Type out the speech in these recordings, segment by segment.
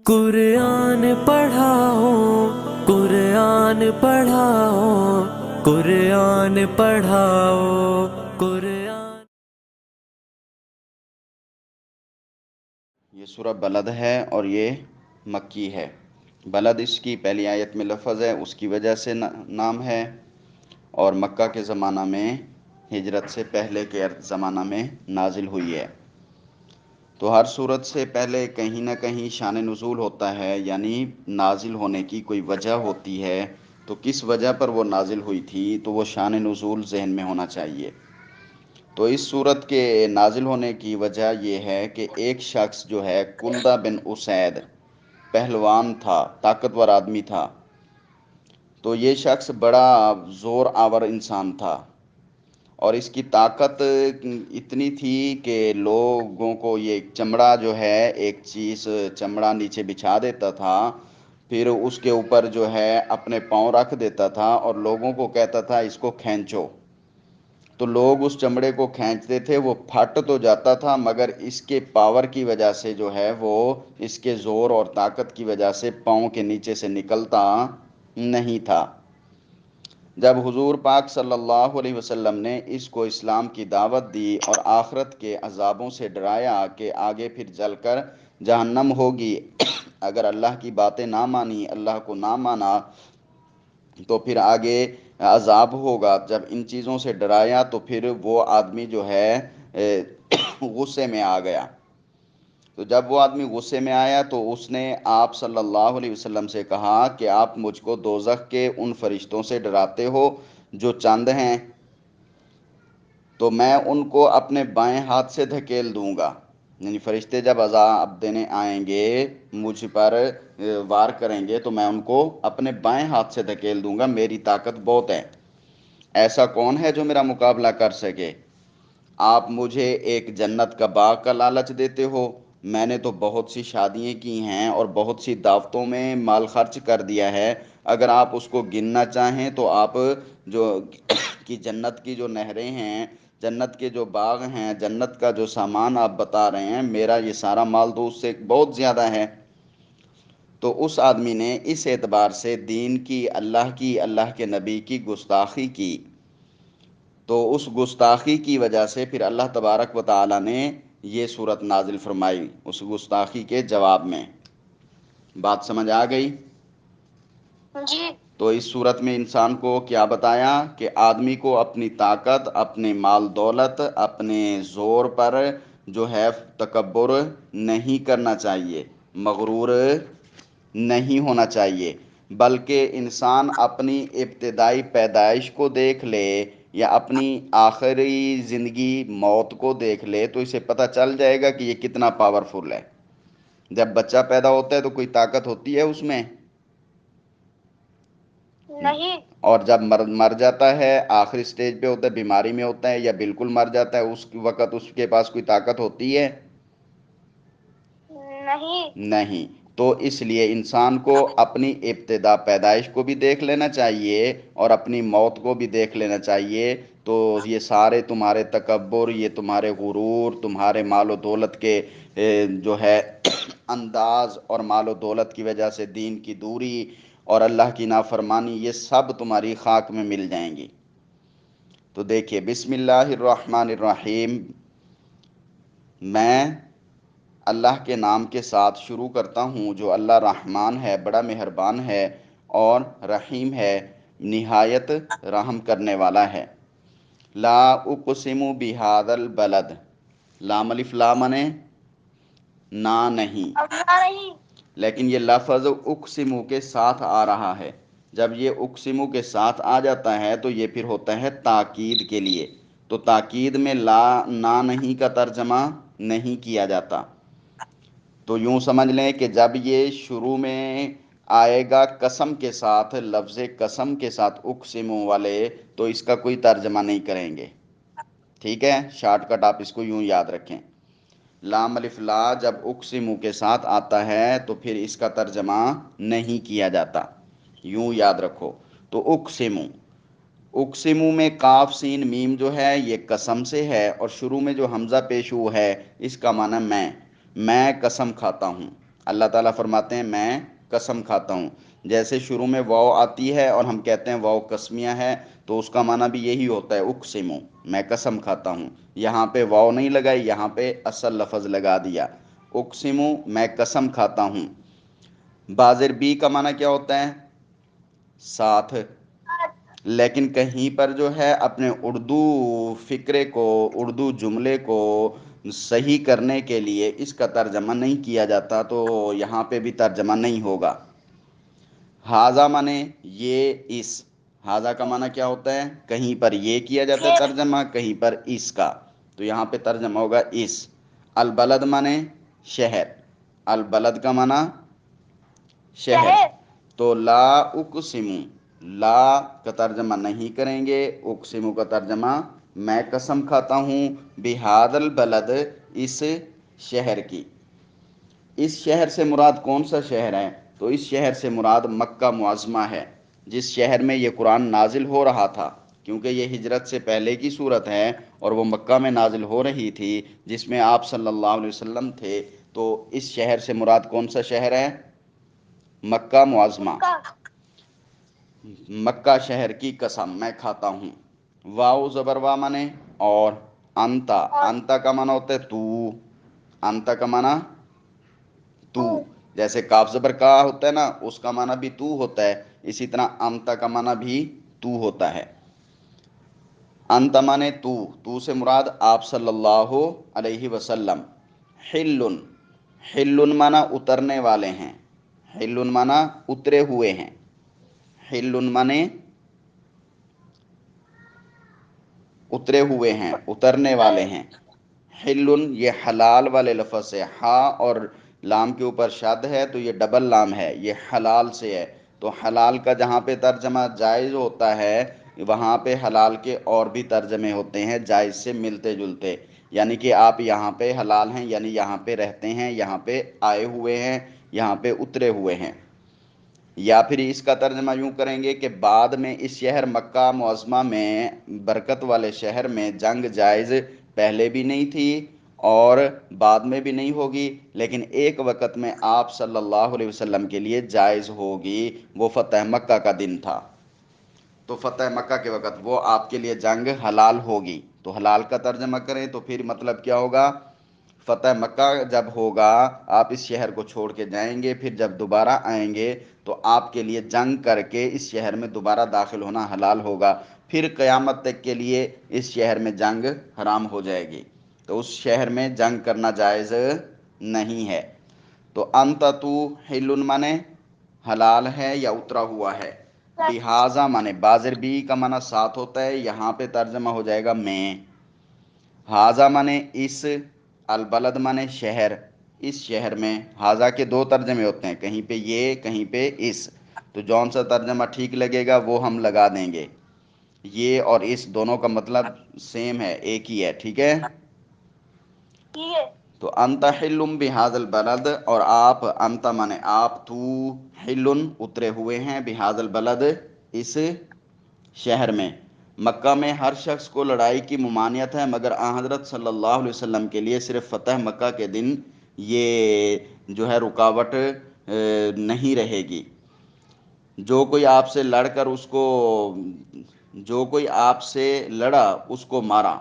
قرآن پڑھاؤ، قرآن پڑھاؤ، قرآن پڑھاؤ، قرآن۔ یہ سورہ بلد ہے اور یہ مکی ہے۔ بلد اس کی پہلی آیت میں لفظ ہے، اس کی وجہ سے نام ہے، اور مکہ کے زمانہ میں ہجرت سے پہلے کے زمانہ میں نازل ہوئی ہے۔ تو ہر صورت سے پہلے کہیں نہ کہیں شان نزول ہوتا ہے، یعنی نازل ہونے کی کوئی وجہ ہوتی ہے، تو کس وجہ پر وہ نازل ہوئی تھی تو وہ شان نزول ذہن میں ہونا چاہیے۔ تو اس صورت کے نازل ہونے کی وجہ یہ ہے کہ ایک شخص جو ہے کلدہ بن اسید پہلوان تھا، طاقتور آدمی تھا۔ تو یہ شخص بڑا زور آور انسان تھا، اور اس کی طاقت اتنی تھی کہ لوگوں کو یہ چمڑا جو ہے ایک چیز چمڑا نیچے بچھا دیتا تھا، پھر اس کے اوپر جو ہے اپنے پاؤں رکھ دیتا تھا اور لوگوں کو کہتا تھا اس کو کھینچو۔ تو لوگ اس چمڑے کو کھینچتے تھے، وہ پھٹ تو جاتا تھا مگر اس کے پاور کی وجہ سے جو ہے وہ اس کے زور اور طاقت کی وجہ سے پاؤں کے نیچے سے نکلتا نہیں تھا۔ جب حضور پاک صلی اللہ علیہ وسلم نے اس کو اسلام کی دعوت دی اور آخرت کے عذابوں سے ڈرایا کہ آگے پھر جل کر جہنم ہوگی، اگر اللہ کی باتیں نہ مانی، اللہ کو نہ مانا تو پھر آگے عذاب ہوگا، جب ان چیزوں سے ڈرایا تو پھر وہ آدمی جو ہے غصے میں آ گیا۔ تو جب وہ آدمی غصے میں آیا تو اس نے آپ صلی اللہ علیہ وسلم سے کہا کہ آپ مجھ کو دوزخ کے ان فرشتوں سے ڈراتے ہو جو چند ہیں، تو میں ان کو اپنے بائیں ہاتھ سے دھکیل دوں گا۔ یعنی فرشتے جب عذاب دینے آئیں گے، مجھ پر وار کریں گے تو میں ان کو اپنے بائیں ہاتھ سے دھکیل دوں گا، میری طاقت بہت ہے۔ ایسا کون ہے جو میرا مقابلہ کر سکے؟ آپ مجھے ایک جنت کا باغ کا لالچ دیتے ہو، میں نے تو بہت سی شادیاں کی ہیں اور بہت سی دعوتوں میں مال خرچ کر دیا ہے، اگر آپ اس کو گننا چاہیں تو آپ جو کی جنت کی جو نہریں ہیں، جنت کے جو باغ ہیں، جنت کا جو سامان آپ بتا رہے ہیں، میرا یہ سارا مال تو اس سے بہت زیادہ ہے۔ تو اس آدمی نے اس اعتبار سے دین کی، اللہ کے نبی کی گستاخی کی، تو اس گستاخی کی وجہ سے پھر اللہ تبارک و تعالی نے یہ صورت نازل فرمائی اس گستاخی کے جواب میں۔ بات سمجھ آ گئی؟ جی۔ تو اس صورت میں انسان کو کیا بتایا کہ آدمی کو اپنی طاقت، اپنے مال دولت، اپنے زور پر جو ہے تکبر نہیں کرنا چاہیے، مغرور نہیں ہونا چاہیے، بلکہ انسان اپنی ابتدائی پیدائش کو دیکھ لے یا اپنی آخری زندگی موت کو دیکھ لے تو اسے پتہ چل جائے گا کہ یہ کتنا پاورفل ہے۔ جب بچہ پیدا ہوتا ہے تو کوئی طاقت ہوتی ہے اس میں؟ نہیں۔ اور جب مر جاتا ہے، آخری سٹیج پہ ہوتا ہے، بیماری میں ہوتا ہے یا بالکل مر جاتا ہے، اس وقت اس کے پاس کوئی طاقت ہوتی ہے؟ نہیں۔ تو اس لیے انسان کو اپنی ابتدا پیدائش کو بھی دیکھ لینا چاہیے اور اپنی موت کو بھی دیکھ لینا چاہیے۔ تو یہ سارے تمہارے تکبر، یہ تمہارے غرور، تمہارے مال و دولت کے جو ہے انداز اور مال و دولت کی وجہ سے دین کی دوری اور اللہ کی نافرمانی، یہ سب تمہاری خاک میں مل جائیں گی۔ تو دیکھیے، بسم اللہ الرحمن الرحیم، میں اللہ کے نام کے ساتھ شروع کرتا ہوں جو اللہ رحمان ہے، بڑا مہربان ہے، اور رحیم ہے، نہایت رحم کرنے والا ہے۔ لا اقسم بہذا البلد، لام الف لام نے نہ نہیں، لیکن یہ لفظ اقسم کے ساتھ آ رہا ہے۔ جب یہ اقسم کے ساتھ آ جاتا ہے تو یہ پھر ہوتا ہے تاکید کے لیے، تو تاکید میں لا نہ نہیں کا ترجمہ نہیں کیا جاتا۔ تو یوں سمجھ لیں کہ جب یہ شروع میں آئے گا قسم کے ساتھ، لفظ قسم کے ساتھ اقسم والے، تو اس کا کوئی ترجمہ نہیں کریں گے، ٹھیک ہے؟ شارٹ کٹ آپ اس کو یوں یاد رکھیں، لام الف لا جب اقسم کے ساتھ آتا ہے تو پھر اس کا ترجمہ نہیں کیا جاتا، یوں یاد رکھو۔ تو اقسم میں کاف سین میم جو ہے یہ قسم سے ہے، اور شروع میں جو حمزہ پیش ہوا ہے اس کا معنی میں قسم کھاتا ہوں، اللہ تعالیٰ فرماتے ہیں میں قسم کھاتا ہوں. جیسے شروع میں واو آتی ہے اور ہم کہتے ہیں واو قسمیہ ہے، تو اس کا معنی بھی یہی ہوتا ہے اقسمو، میں قسم کھاتا ہوں. یہاں پہ واو نہیں لگائی، یہاں پہ اصل لفظ لگا دیا، اقسمو میں قسم کھاتا ہوں. بازر بی کا معنی کیا ہوتا ہے؟ ساتھ. لیکن کہیں پر جو ہے اپنے اردو فقرے کو، اردو جملے کو صحیح کرنے کے لیے اس کا ترجمہ نہیں کیا جاتا، تو یہاں پہ بھی ترجمہ نہیں ہوگا. ہاذا مانے یہ، اس. ہاذا کا معنی کیا ہوتا ہے؟ کہیں پر یہ کیا جاتا ہے ترجمہ، کہیں پر اس کا، تو یہاں پہ ترجمہ ہوگا اس. البلد مانے شہر، البلد کا معنی شہر. تو لا اقسمو، لا کا ترجمہ نہیں کریں گے، اقسمو کا ترجمہ میں قسم کھاتا ہوں، بہذا البلد اس شہر کی. اس شہر سے مراد کون سا شہر ہے؟ تو اس شہر سے مراد مکہ معظمہ ہے، جس شہر میں یہ قرآن نازل ہو رہا تھا، کیونکہ یہ ہجرت سے پہلے کی صورت ہے اور وہ مکہ میں نازل ہو رہی تھی جس میں آپ صلی اللہ علیہ وسلم تھے. تو اس شہر سے مراد کون سا شہر ہے؟ مکہ معظمہ. مکہ شہر کی قسم میں کھاتا ہوں. واو زبر وا مانے اور، انتا، انتا کا معنی ہوتا ہے تو، انتا کا معنی تو. جیسے کاف زبر کا ہوتا ہے نا، اس کا معنی بھی تو ہوتا ہے، اسی طرح انتا کا معنی بھی تو ہوتا ہے. انت مانے تو، تو سے مراد آپ صلی اللہ علیہ وسلم. حل، حل مانا اترنے والے ہیں، حل مانا اترے ہوئے ہیں، حل مانے اترے ہوئے ہیں، اترنے والے ہیں. حل یہ حلال والے لفظ سے، ہا اور لام کے اوپر شد ہے تو یہ ڈبل لام ہے، یہ حلال سے ہے. تو حلال کا جہاں پہ ترجمہ جائز ہوتا ہے، وہاں پہ حلال کے اور بھی ترجمے ہوتے ہیں جائز سے ملتے جلتے. یعنی کہ آپ یہاں پہ حلال ہیں، یعنی یہاں پہ رہتے ہیں، یہاں پہ آئے ہوئے ہیں، یہاں پہ اترے ہوئے ہیں. یا پھر اس کا ترجمہ یوں کریں گے کہ بعد میں اس شہر مکہ معظمہ میں، برکت والے شہر میں جنگ جائز پہلے بھی نہیں تھی اور بعد میں بھی نہیں ہوگی، لیکن ایک وقت میں آپ صلی اللہ علیہ وسلم کے لیے جائز ہوگی، وہ فتح مکہ کا دن تھا. تو فتح مکہ کے وقت وہ آپ کے لیے جنگ حلال ہوگی. تو حلال کا ترجمہ کریں تو پھر مطلب کیا ہوگا؟ فتح مکہ جب ہوگا، آپ اس شہر کو چھوڑ کے جائیں گے، پھر جب دوبارہ آئیں گے تو آپ کے لیے جنگ کر کے اس شہر میں دوبارہ داخل ہونا حلال ہوگا. پھر قیامت تک کے لیے اس شہر میں جنگ حرام ہو جائے گی، تو اس شہر میں جنگ کرنا جائز نہیں ہے. تو انت تو حل مانے حلال ہے یا اترا ہوا ہے. بہذا مانے بازر بی کا معنی ساتھ ہوتا ہے، یہاں پہ ترجمہ ہو جائے گا میں. ہاذا مانے اس، البلد مانے شہر، اس شہر میں. ہاذا کے دو ترجمے ہوتے ہیں، کہیں پہ یہ، کہیں پہ اس. تو جون سا ترجمہ ٹھیک لگے گا وہ ہم لگا دیں گے. یہ اور اس دونوں کا مطلب سیم ہے، ایک ہی ہے، ٹھیک ہے. تو انت حل بہذا البلد، اور آپ، انت مانے آپ، تو حل اترے ہوئے ہیں، بہذا البلد اس شہر میں. مکہ میں ہر شخص کو لڑائی کی ممانعت ہے، مگر آن حضرت صلی اللہ علیہ وسلم کے لیے صرف فتح مکہ کے دن یہ جو ہے رکاوٹ نہیں رہے گی. جو کوئی آپ سے لڑ کر اس کو، جو کوئی آپ سے لڑا اس کو مارا،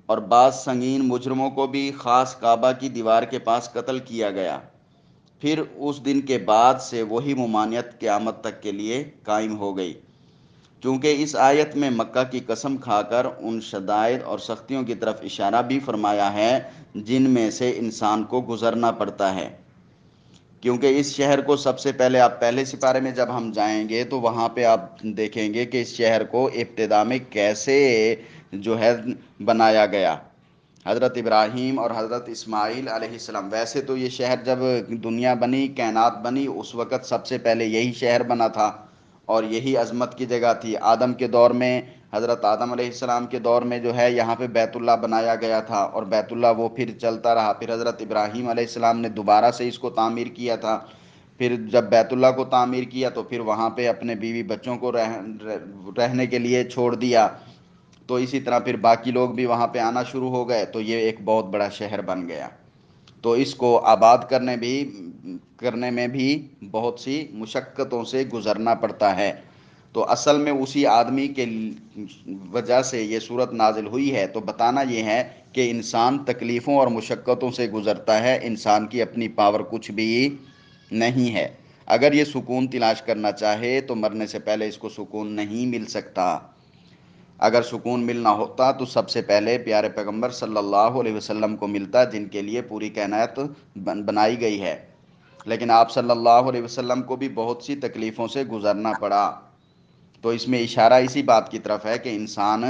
اور بعض سنگین مجرموں کو بھی خاص کعبہ کی دیوار کے پاس قتل کیا گیا. پھر اس دن کے بعد سے وہی ممانعت قیامت تک کے لیے قائم ہو گئی، کیونکہ اس آیت میں مکہ کی قسم کھا کر ان شدائد اور سختیوں کی طرف اشارہ بھی فرمایا ہے جن میں سے انسان کو گزرنا پڑتا ہے. کیونکہ اس شہر کو سب سے پہلے، آپ پہلے سپارے میں جب ہم جائیں گے تو وہاں پہ آپ دیکھیں گے کہ اس شہر کو ابتدا میں کیسے جو ہے بنایا گیا. حضرت ابراہیم اور حضرت اسماعیل علیہ السلام، ویسے تو یہ شہر جب دنیا بنی، کائنات بنی، اس وقت سب سے پہلے یہی شہر بنا تھا اور یہی عظمت کی جگہ تھی. آدم کے دور میں، حضرت آدم علیہ السلام کے دور میں جو ہے یہاں پہ بیت اللہ بنایا گیا تھا، اور بیت اللہ وہ پھر چلتا رہا. پھر حضرت ابراہیم علیہ السلام نے دوبارہ سے اس کو تعمیر کیا تھا. پھر جب بیت اللہ کو تعمیر کیا تو پھر وہاں پہ اپنے بیوی بچوں کو رہنے کے لیے چھوڑ دیا. تو اسی طرح پھر باقی لوگ بھی وہاں پہ آنا شروع ہو گئے، تو یہ ایک بہت بڑا شہر بن گیا. تو اس کو آباد کرنے میں بھی بہت سی مشقتوں سے گزرنا پڑتا ہے۔ تو اصل میں اسی آدمی کے وجہ سے یہ صورت نازل ہوئی ہے۔ تو بتانا یہ ہے کہ انسان تکلیفوں اور مشقتوں سے گزرتا ہے، انسان کی اپنی پاور کچھ بھی نہیں ہے۔ اگر یہ سکون تلاش کرنا چاہے تو مرنے سے پہلے اس کو سکون نہیں مل سکتا۔ اگر سکون ملنا ہوتا تو سب سے پہلے پیارے پیغمبر صلی اللہ علیہ وسلم کو ملتا، جن کے لیے پوری کائنات بنائی گئی ہے، لیکن آپ صلی اللہ علیہ وسلم کو بھی بہت سی تکلیفوں سے گزرنا پڑا۔ تو اس میں اشارہ اسی بات کی طرف ہے کہ انسان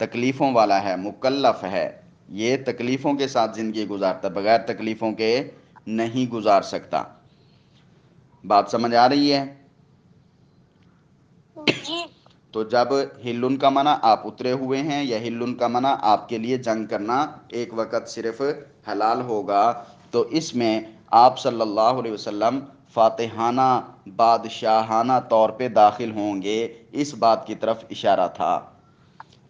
تکلیفوں والا ہے، مکلف ہے، یہ تکلیفوں کے ساتھ زندگی گزارتا، بغیر تکلیفوں کے نہیں گزار سکتا۔ بات سمجھ آ رہی ہے؟ جی تو جب ہلن کا منع آپ اترے ہوئے ہیں، یا ہلن کا منع آپ کے لیے جنگ کرنا ایک وقت صرف حلال ہوگا، تو اس میں آپ صلی اللہ علیہ وسلم فاتحانہ بادشاہانہ طور پہ داخل ہوں گے، اس بات کی طرف اشارہ تھا۔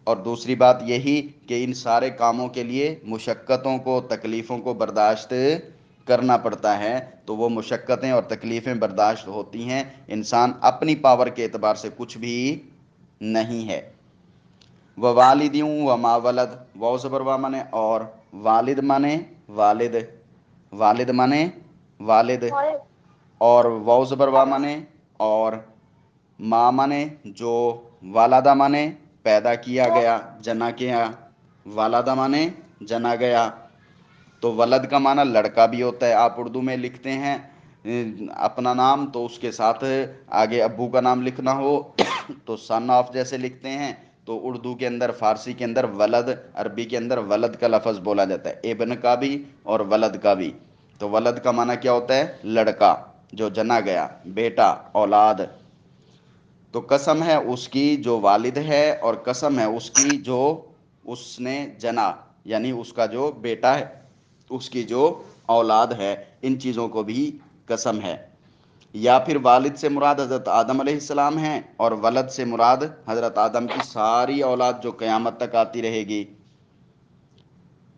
اور دوسری بات یہی کہ ان سارے کاموں کے لیے مشقتوں کو، تکلیفوں کو برداشت کرنا پڑتا ہے۔ تو وہ مشقتیں اور تکلیفیں برداشت ہوتی ہیں، انسان اپنی پاور کے اعتبار سے کچھ بھی نہیں ہے۔ ووالدیوں وما ولد، واو زبر وا مانے اور، والد مانے والد، والد مانے والد، اور واو زبر وا مانے اور، ماں مانے جو، والدہ مانے پیدا کیا گیا، جنا کیا، والدہ مانے جنا گیا۔ تو ولد کا معنی لڑکا بھی ہوتا ہے، آپ اردو میں لکھتے ہیں اپنا نام تو اس کے ساتھ آگے ابو کا نام لکھنا ہو تو سن آف جیسے لکھتے ہیں، تو اردو کے اندر، فارسی کے اندر ولد، عربی کے اندر ولد کا لفظ بولا جاتا ہے، ابن کا بھی اور ولد کا بھی۔ تو ولد کا معنی کیا ہوتا ہے؟ لڑکا جو جنا گیا، بیٹا، اولاد۔ تو قسم ہے اس کی جو والد ہے، اور قسم ہے اس کی جو اس نے جنا، یعنی اس کا جو بیٹا ہے، اس کی جو اولاد ہے، ان چیزوں کو بھی قسم ہے۔ یا پھر والد سے مراد حضرت آدم علیہ السلام ہیں، اور ولد سے مراد حضرت آدم کی ساری اولاد جو قیامت تک آتی رہے گی۔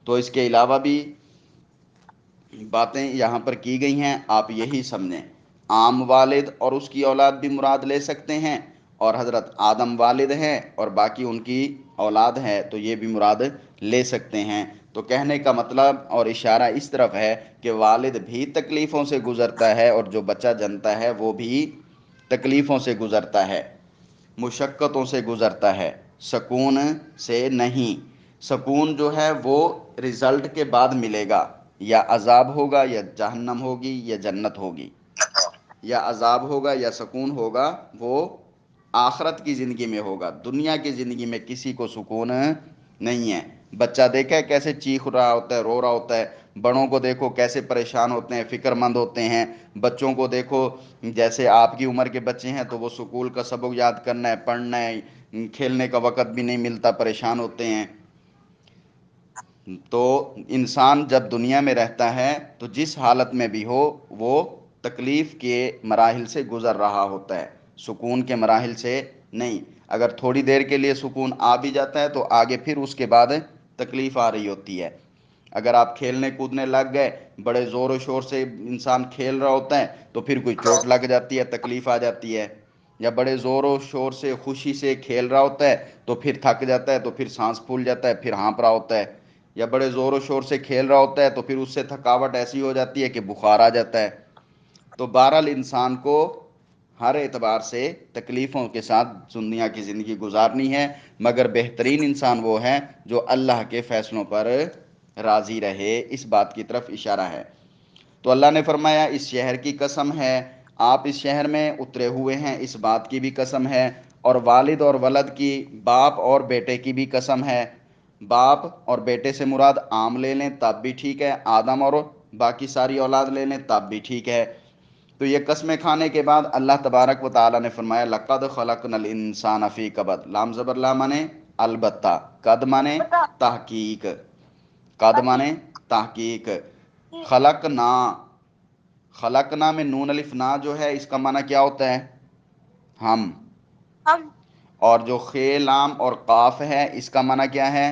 تو اس کے علاوہ بھی باتیں یہاں پر کی گئی ہیں، آپ یہی سمجھیں۔ عام والد اور اس کی اولاد بھی مراد لے سکتے ہیں، اور حضرت آدم والد ہیں اور باقی ان کی اولاد ہے تو یہ بھی مراد لے سکتے ہیں۔ تو کہنے کا مطلب اور اشارہ اس طرف ہے کہ والد بھی تکلیفوں سے گزرتا ہے، اور جو بچہ جنتا ہے وہ بھی تکلیفوں سے گزرتا ہے، مشقتوں سے گزرتا ہے، سکون سے نہیں۔ سکون جو ہے وہ رزلٹ کے بعد ملے گا، یا عذاب ہوگا یا جہنم ہوگی یا جنت ہوگی، یا عذاب ہوگا یا سکون ہوگا، وہ آخرت کی زندگی میں ہوگا۔ دنیا کی زندگی میں کسی کو سکون نہیں ہے۔ بچہ دیکھا کیسے چیخ رہا ہوتا ہے، رو رہا ہوتا ہے، بڑوں کو دیکھو کیسے پریشان ہوتے ہیں، فکر مند ہوتے ہیں، بچوں کو دیکھو جیسے آپ کی عمر کے بچے ہیں تو وہ سکول کا سبق یاد کرنا ہے، پڑھنا ہے، کھیلنے کا وقت بھی نہیں ملتا، پریشان ہوتے ہیں۔ تو انسان جب دنیا میں رہتا ہے تو جس حالت میں بھی ہو وہ تکلیف کے مراحل سے گزر رہا ہوتا ہے، سکون کے مراحل سے نہیں۔ اگر تھوڑی دیر کے لیے سکون آ بھی جاتا ہے تو آگے پھر اس کے بعد تکلیف آ رہی ہوتی ہے۔ اگر آپ کھیلنے کودنے لگ گئے، بڑے زور و شور سے انسان کھیل رہا ہوتا ہے تو پھر کوئی چوٹ لگ جاتی ہے، تکلیف آ جاتی ہے، یا بڑے زور و شور سے خوشی سے کھیل رہا ہوتا ہے تو پھر تھک جاتا ہے، تو پھر سانس پھول جاتا ہے، پھر ہانپ رہا ہوتا ہے، یا بڑے زور و شور سے کھیل رہا ہوتا ہے تو پھر اس سے تھکاوٹ ایسی ہو جاتی ہے کہ بخار آ جاتا ہے۔ تو بہرحال انسان کو ہر اعتبار سے تکلیفوں کے ساتھ دنیا کی زندگی گزارنی ہے، مگر بہترین انسان وہ ہے جو اللہ کے فیصلوں پر راضی رہے، اس بات کی طرف اشارہ ہے۔ تو اللہ نے فرمایا اس شہر کی قسم ہے، آپ اس شہر میں اترے ہوئے ہیں، اس بات کی بھی قسم ہے، اور والد اور ولد کی، باپ اور بیٹے کی بھی قسم ہے۔ باپ اور بیٹے سے مراد عام لے لیں تب بھی ٹھیک ہے، آدم اور باقی ساری اولاد لے لیں تب بھی ٹھیک ہے۔ تو یہ قسمیں کھانے کے بعد اللہ تبارک و تعالیٰ نے فرمایا لَقَدْ خَلَقْنَا الْإِنسَانَ فِي کَبَدٍ، لام زبر لا مانے البتہ، قد مانے تحقیق، قد مانے تحقیق، خلقنا، خلقنا میں نون الف نا جو ہے اس کا معنی کیا ہوتا ہے؟ ہم۔ ہم اور جو خے لام اور قاف ہے اس کا معنی کیا ہے؟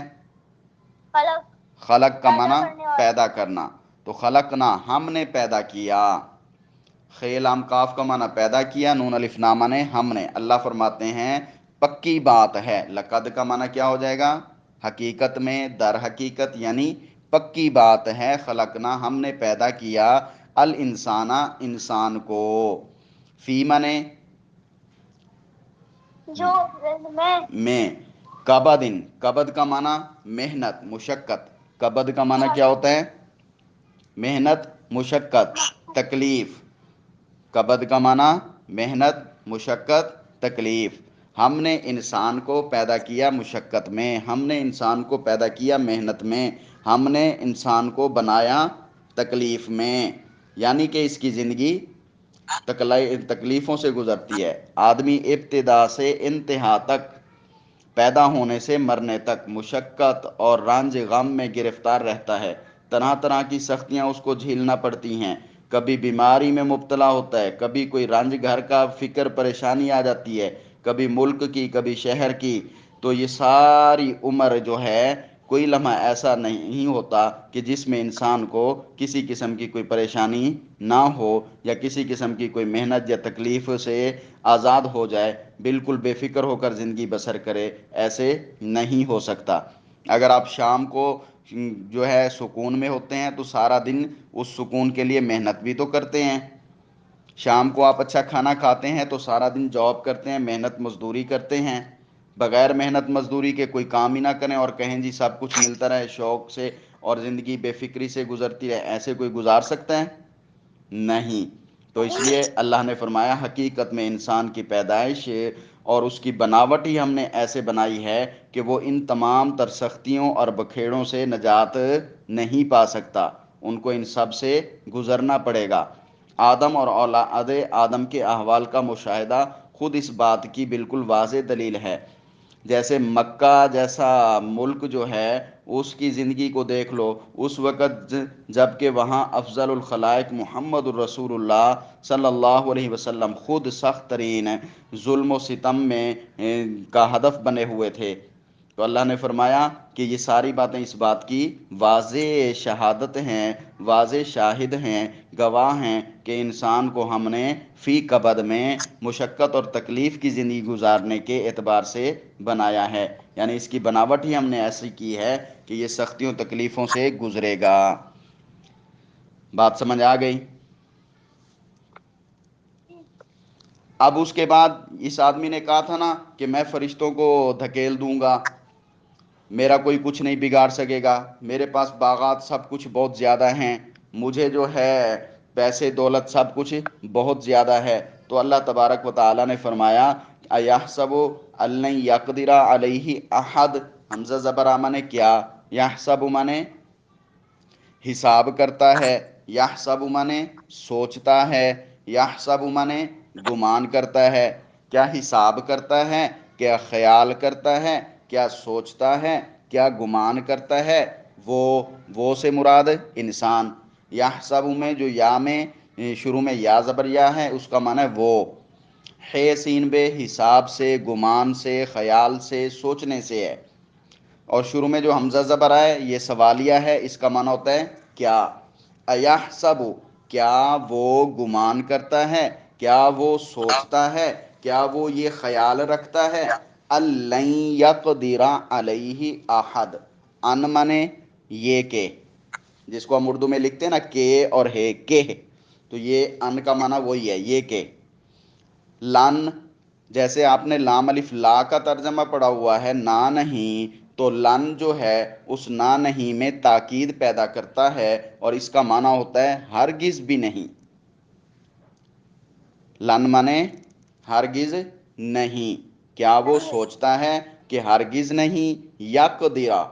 خلق خلق کا پیدا معنی کرنے والا، پیدا کرنا۔ تو خلقنا ہم نے پیدا کیا، خے لام کاف کا معنی پیدا کیا، نون الف نا معنی ہم نے۔ اللہ فرماتے ہیں پکی بات ہے، لقد کا معنی کیا ہو جائے گا؟ حقیقت میں، در حقیقت، یعنی پکی بات ہے، خلقنا ہم نے پیدا کیا، الانسانہ انسان کو، فی معنی جو میں، کبدن، کبد کا معنی محنت مشقت، کبد کا معنی کیا ہوتا ہے؟ محنت مشقت تکلیف، کبد کا معنی محنت مشقت تکلیف۔ ہم نے انسان کو پیدا کیا مشقت میں، ہم نے انسان کو پیدا کیا محنت میں، ہم نے انسان کو بنایا تکلیف میں، یعنی کہ اس کی زندگی تکلیفوں سے گزرتی ہے۔ آدمی ابتدا سے انتہا تک، پیدا ہونے سے مرنے تک مشقت اور رنج غم میں گرفتار رہتا ہے، طرح طرح کی سختیاں اس کو جھیلنا پڑتی ہیں، کبھی بیماری میں مبتلا ہوتا ہے، کبھی کوئی رنج گھر کا فکر پریشانی آ جاتی ہے، کبھی ملک کی، کبھی شہر کی۔ تو یہ ساری عمر جو ہے، کوئی لمحہ ایسا نہیں ہوتا کہ جس میں انسان کو کسی قسم کی کوئی پریشانی نہ ہو یا کسی قسم کی کوئی محنت یا تکلیف سے آزاد ہو جائے، بالکل بے فکر ہو کر زندگی بسر کرے، ایسے نہیں ہو سکتا۔ اگر آپ شام کو جو ہے سکون میں ہوتے ہیں تو سارا دن اس سکون کے لیے محنت بھی تو کرتے ہیں۔ شام کو آپ اچھا کھانا کھاتے ہیں تو سارا دن جاب کرتے ہیں، محنت مزدوری کرتے ہیں۔ بغیر محنت مزدوری کے کوئی کام ہی نہ کریں اور کہیں جی سب کچھ ملتا رہے شوق سے اور زندگی بے فکری سے گزرتی رہے، ایسے کوئی گزار سکتا ہے؟ نہیں۔ تو اس لیے اللہ نے فرمایا حقیقت میں انسان کی پیدائش اور اس کی بناوٹ ہی ہم نے ایسے بنائی ہے کہ وہ ان تمام تر سختیوں اور بکھیڑوں سے نجات نہیں پا سکتا، ان کو ان سب سے گزرنا پڑے گا۔ آدم اور اولاد آدم کے احوال کا مشاہدہ خود اس بات کی بالکل واضح دلیل ہے۔ جیسے مکہ جیسا ملک جو ہے اس کی زندگی کو دیکھ لو، اس وقت جب کہ وہاں افضل الخلائق محمد الرسول اللہ صلی اللہ علیہ وسلم خود سخت ترین ظلم و ستم میں کا ہدف بنے ہوئے تھے، تو اللہ نے فرمایا کہ یہ ساری باتیں اس بات کی واضح شہادت ہیں، واضح شاہد ہیں، گواہ ہیں کہ انسان کو ہم نے فی کبد میں مشقت اور تکلیف کی زندگی گزارنے کے اعتبار سے بنایا ہے، یعنی اس کی بناوٹ ہی ہم نے ایسی کی ہے کہ یہ سختیوں تکلیفوں سے گزرے گا۔ بات سمجھ آ گئی؟ اب اس کے بعد اس آدمی نے کہا تھا نا کہ میں فرشتوں کو دھکیل دوں گا، میرا کوئی کچھ نہیں بگاڑ سکے گا، میرے پاس باغات سب کچھ بہت زیادہ ہیں، مجھے جو ہے پیسے دولت سب کچھ بہت زیادہ ہے۔ تو اللہ تبارک و تعالیٰ نے فرمایا ایحسب ان لن یقدر علیہ احد، حمزہ زبر مانے کیا، یحسب مانے حساب کرتا ہے، یحسب مانے سوچتا ہے، یحسب مانے گمان کرتا ہے۔ کیا حساب کرتا ہے؟ کیا خیال کرتا ہے؟ کیا سوچتا ہے؟ کیا گمان کرتا ہے؟ وہ سے مراد انسان۔ یحسب میں جو یا میں شروع میں یا زبر یا ہے اس کا معنی ہے وہ، ہے سین بے حساب سے، گمان سے، خیال سے، سوچنے سے ہے، اور شروع میں جو حمزہ زبر ہے یہ سوالیہ ہے، اس کا معنی ہوتا ہے کیا۔ ایحسب کیا وہ گمان کرتا ہے، کیا وہ سوچتا ہے، کیا وہ یہ خیال رکھتا ہے، لن یقدر علیہ احد، ان مانے یہ کہ، جس کو ہم اردو میں لکھتے ہیں نا کہ اور ہے کہ، تو یہ ان کا معنی وہی ہے یہ کہ۔ لن جیسے آپ نے لام الف لا کا ترجمہ پڑھا ہوا ہے نہ نہیں، تو لن جو ہے اس نہ نہیں میں تاکید پیدا کرتا ہے اور اس کا معنی ہوتا ہے ہرگز بھی نہیں۔ لن مانے ہرگز نہیں، کیا وہ سوچتا ہے کہ ہرگز نہیں، یقدرا،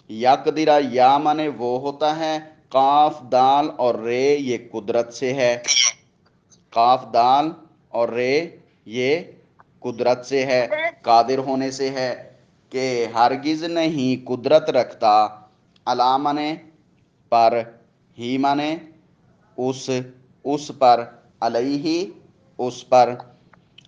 یقدرا یا مانے وہ ہوتا ہے، قاف دال اور رے یہ قدرت سے ہے، قاف دال اور رے یہ قدرت سے ہے، قادر ہونے سے ہے، کہ ہرگز نہیں قدرت رکھتا، علی مانے پر، ہی مانے اس پر، علیہ اس پر،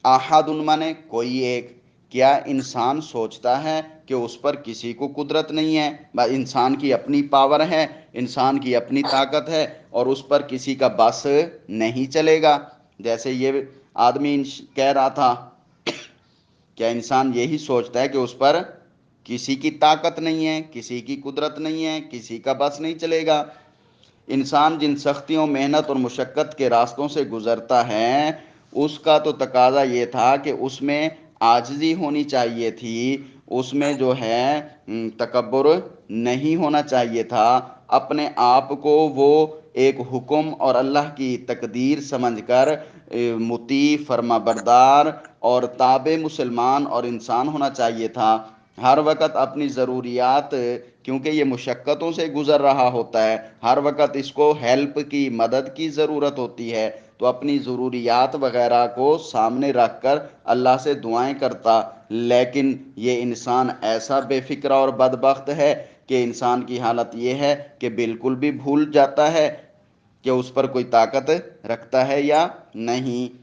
احد مانے کوئی ایک۔ کیا انسان سوچتا ہے کہ اس پر کسی کو قدرت نہیں ہے، بس انسان کی اپنی پاور ہے، انسان کی اپنی طاقت ہے، اور اس پر کسی کا بس نہیں چلے گا۔ جیسے یہ آدمی کہہ رہا تھا، کیا انسان یہی سوچتا ہے کہ اس پر کسی کی طاقت نہیں ہے، کسی کی قدرت نہیں ہے، کسی کا بس نہیں چلے گا؟ انسان جن سختیوں، محنت اور مشقت کے راستوں سے گزرتا ہے، اس کا تو تقاضا یہ تھا کہ اس میں عاجزی ہونی چاہیے تھی، اس میں جو ہے تکبر نہیں ہونا چاہیے تھا، اپنے آپ کو وہ ایک حکم اور اللہ کی تقدیر سمجھ کر مطیع، فرما بردار اور تابع مسلمان اور انسان ہونا چاہیے تھا۔ ہر وقت اپنی ضروریات، کیونکہ یہ مشقتوں سے گزر رہا ہوتا ہے، ہر وقت اس کو ہیلپ کی، مدد کی ضرورت ہوتی ہے، تو اپنی ضروریات وغیرہ کو سامنے رکھ کر اللہ سے دعائیں کرتا۔ لیکن یہ انسان ایسا بے فکر اور بدبخت ہے کہ انسان کی حالت یہ ہے کہ بالکل بھی بھول جاتا ہے کہ اس پر کوئی طاقت رکھتا ہے یا نہیں،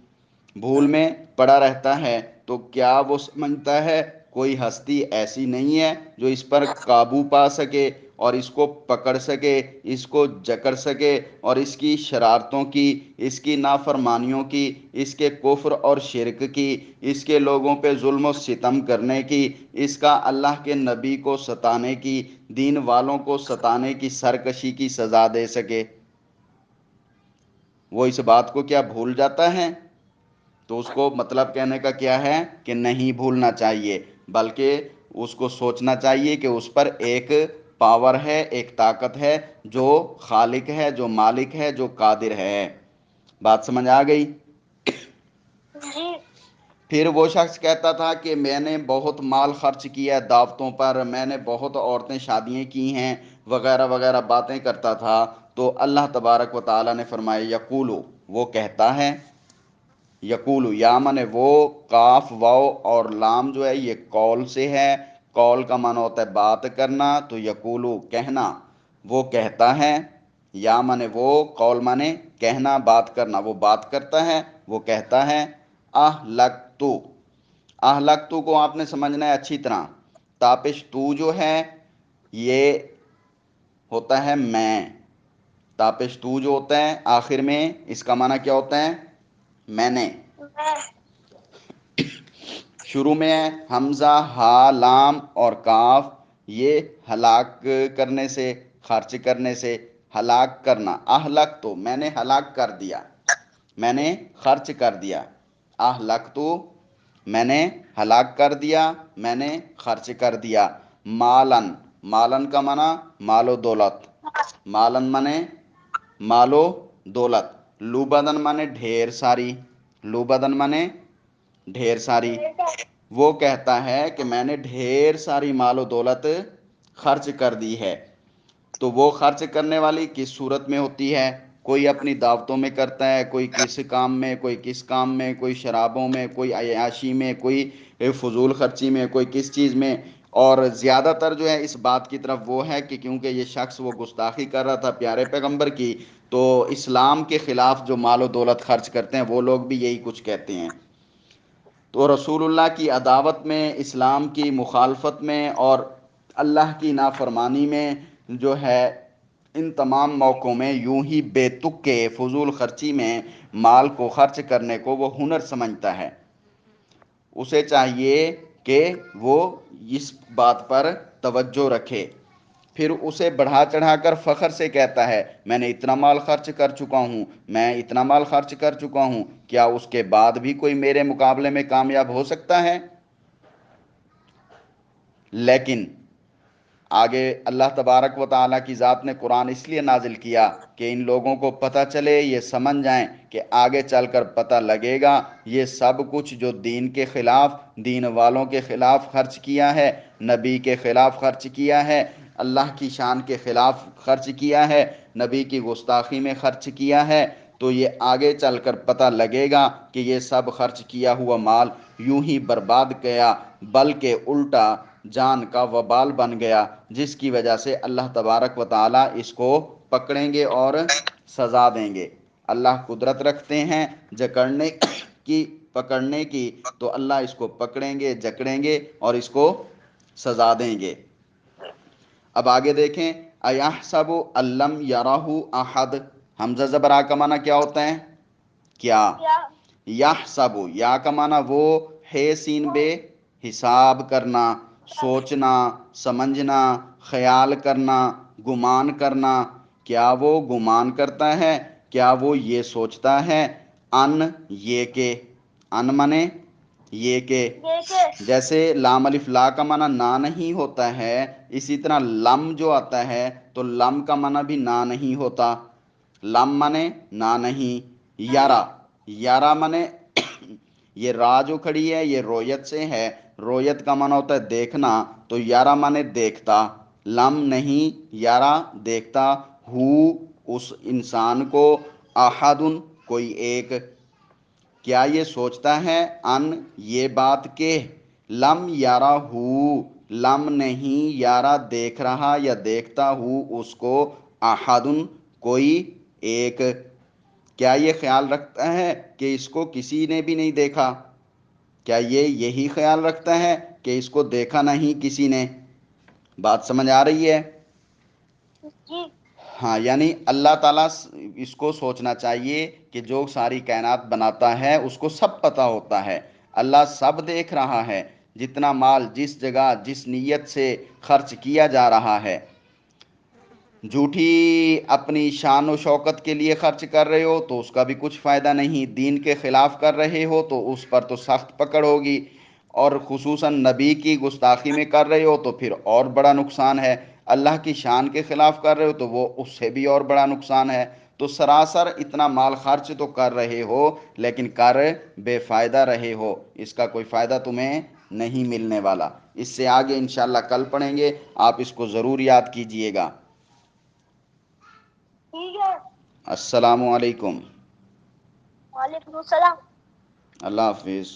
بھول میں پڑا رہتا ہے۔ تو کیا وہ سمجھتا ہے کوئی ہستی ایسی نہیں ہے جو اس پر قابو پا سکے اور اس کو پکڑ سکے، اس کو جکڑ سکے، اور اس کی شرارتوں کی، اس کی نافرمانیوں کی، اس کے کفر اور شرک کی، اس کے لوگوں پہ ظلم و ستم کرنے کی، اس کا اللہ کے نبی کو ستانے کی، دین والوں کو ستانے کی، سرکشی کی سزا دے سکے؟ وہ اس بات کو کیا بھول جاتا ہے؟ تو اس کو مطلب کہنے کا کیا ہے کہ نہیں بھولنا چاہیے، بلکہ اس کو سوچنا چاہیے کہ اس پر ایک پاور ہے، ایک طاقت ہے، جو خالق ہے، جو مالک ہے، جو قادر ہے۔ بات سمجھ آ گئی؟ جی پھر وہ شخص کہتا تھا کہ میں نے بہت مال خرچ کیا ہے دعوتوں پر، میں نے بہت عورتیں شادیاں کی ہیں، وغیرہ وغیرہ باتیں کرتا تھا۔ تو اللہ تبارک و تعالیٰ نے فرمایا یقولو، وہ کہتا ہے، یقولو یا من وہ، قاف واو اور لام جو ہے یہ قول سے ہے، قول کا معنی ہوتا ہے بات کرنا، تو یقولو کہنا، وہ کہتا ہے، یا من وہ، قول مانے کہنا، بات کرنا، وہ بات کرتا ہے، وہ کہتا ہے، اہلکتو، اہلکتو کو آپ نے سمجھنا ہے اچھی طرح، تاپش تو جو ہے یہ ہوتا ہے میں، تاپش تو جو ہوتا ہے آخر میں اس کا معنی کیا ہوتا ہے؟ میں نے۔ میں شروع میں ہے حمزہ، ہا، لام اور کاف، یہ ہلاک کرنے سے، خرچ کرنے سے، ہلاک کرنا، اہلک تو میں نے ہلاک کر دیا، میں نے خرچ کر دیا، اہلک تو میں نے ہلاک کر دیا، میں نے خرچ کر دیا، مالن، مالن کا معنی مال و دولت، مالن مانے مال و دولت، لوبدن مانے ڈھیر ساری، لوبدن مانے ڈھیر ساری، وہ کہتا ہے کہ میں نے ڈھیر ساری مال و دولت خرچ کر دی ہے۔ تو وہ خرچ کرنے والی کس صورت میں ہوتی ہے؟ کوئی اپنی دعوتوں میں کرتا ہے، کوئی کس کام میں، کوئی کس کام میں، کوئی شرابوں میں، کوئی عیاشی میں، کوئی فضول خرچی میں، کوئی کس چیز میں، اور زیادہ تر جو ہے اس بات کی طرف وہ ہے کہ کیونکہ یہ شخص وہ گستاخی کر رہا تھا پیارے پیغمبر کی، تو اسلام کے خلاف جو مال و دولت خرچ کرتے ہیں وہ لوگ بھی یہی کچھ کہتے ہیں۔ تو رسول اللہ کی عداوت میں، اسلام کی مخالفت میں اور اللہ کی نافرمانی میں جو ہے، ان تمام موقعوں میں یوں ہی بے تک کے فضول خرچی میں مال کو خرچ کرنے کو وہ ہنر سمجھتا ہے۔ اسے چاہیے کہ وہ اس بات پر توجہ رکھے، پھر اسے بڑھا چڑھا کر فخر سے کہتا ہے میں نے اتنا مال خرچ کر چکا ہوں، میں اتنا مال خرچ کر چکا ہوں، کیا اس کے بعد بھی کوئی میرے مقابلے میں کامیاب ہو سکتا ہے؟ لیکن آگے اللہ تبارک و تعالیٰ کی ذات نے قرآن اس لیے نازل کیا کہ ان لوگوں کو پتہ چلے، یہ سمجھ جائیں کہ آگے چل کر پتہ لگے گا یہ سب کچھ جو دین کے خلاف، دین والوں کے خلاف خرچ کیا ہے، نبی کے خلاف خرچ کیا ہے، اللہ کی شان کے خلاف خرچ کیا ہے، نبی کی گستاخی میں خرچ کیا ہے، تو یہ آگے چل کر پتہ لگے گا کہ یہ سب خرچ کیا ہوا مال یوں ہی برباد گیا، بلکہ الٹا جان کا وبال بن گیا، جس کی وجہ سے اللہ تبارک و تعالیٰ اس کو پکڑیں گے اور سزا دیں گے۔ اللہ قدرت رکھتے ہیں جکڑنے کی، پکڑنے کی، تو اللہ اس کو پکڑیں گے، جکڑیں گے اور اس کو سزا دیں گے۔ اب آگے دیکھیں، ایحسب الم یرہ احد، حمزہ زبر آ کا معنی کیا ہوتا ہے؟ کیا؟ یحسب، یا کا معنی وہ، ہے سین بے، حساب کرنا، سوچنا، سمجھنا، خیال کرنا، گمان کرنا۔ کیا وہ گمان کرتا ہے، کیا وہ یہ سوچتا ہے، ان یہ کہ، ان مانے یہ کہ، جیسے لام الف لا کا معنی نہ نہیں ہوتا ہے، اسی طرح لم جو آتا ہے تو لم کا معنی بھی نہ نہیں ہوتا۔ لم مانے نہ نہیں، یارا، یارا مانے یہ را جو کھڑی ہے یہ رویت سے ہے، رویت کا معنی ہوتا ہے دیکھنا، تو یارا مانے دیکھتا، لم نہیں، یارا دیکھتا، ہو اس انسان کو، احدن کوئی ایک، کیا یہ سوچتا ہے، ان یہ بات کہ، لم یارا ہو، لم نہیں یارا دیکھ رہا یا دیکھتا ہو اس کو، احدن کوئی ایک، کیا یہ خیال رکھتا ہے کہ اس کو کسی نے بھی نہیں دیکھا؟ کیا یہ یہی خیال رکھتا ہے کہ اس کو دیکھا نہیں کسی نے؟ بات سمجھ آ رہی ہے؟ جی ہاں، یعنی اللہ تعالیٰ اس کو سوچنا چاہیے کہ جو ساری کائنات بناتا ہے اس کو سب پتہ ہوتا ہے، اللہ سب دیکھ رہا ہے، جتنا مال جس جگہ جس نیت سے خرچ کیا جا رہا ہے۔ جھوٹی اپنی شان و شوکت کے لیے خرچ کر رہے ہو تو اس کا بھی کچھ فائدہ نہیں، دین کے خلاف کر رہے ہو تو اس پر تو سخت پکڑ ہوگی، اور خصوصاً نبی کی گستاخی میں کر رہے ہو تو پھر اور بڑا نقصان ہے، اللہ کی شان کے خلاف کر رہے ہو تو وہ اس سے بھی اور بڑا نقصان ہے۔ تو سراسر اتنا مال خرچ تو کر رہے ہو لیکن کر بے فائدہ رہے ہو، اس کا کوئی فائدہ تمہیں نہیں ملنے والا۔ اس سے آگے انشاءاللہ کل پڑھیں گے، آپ اس کو ضرور یاد کیجئے گا۔ ٹھیک ہے۔ السلام علیکم۔ وعلیکم السلام۔ اللہ حافظ۔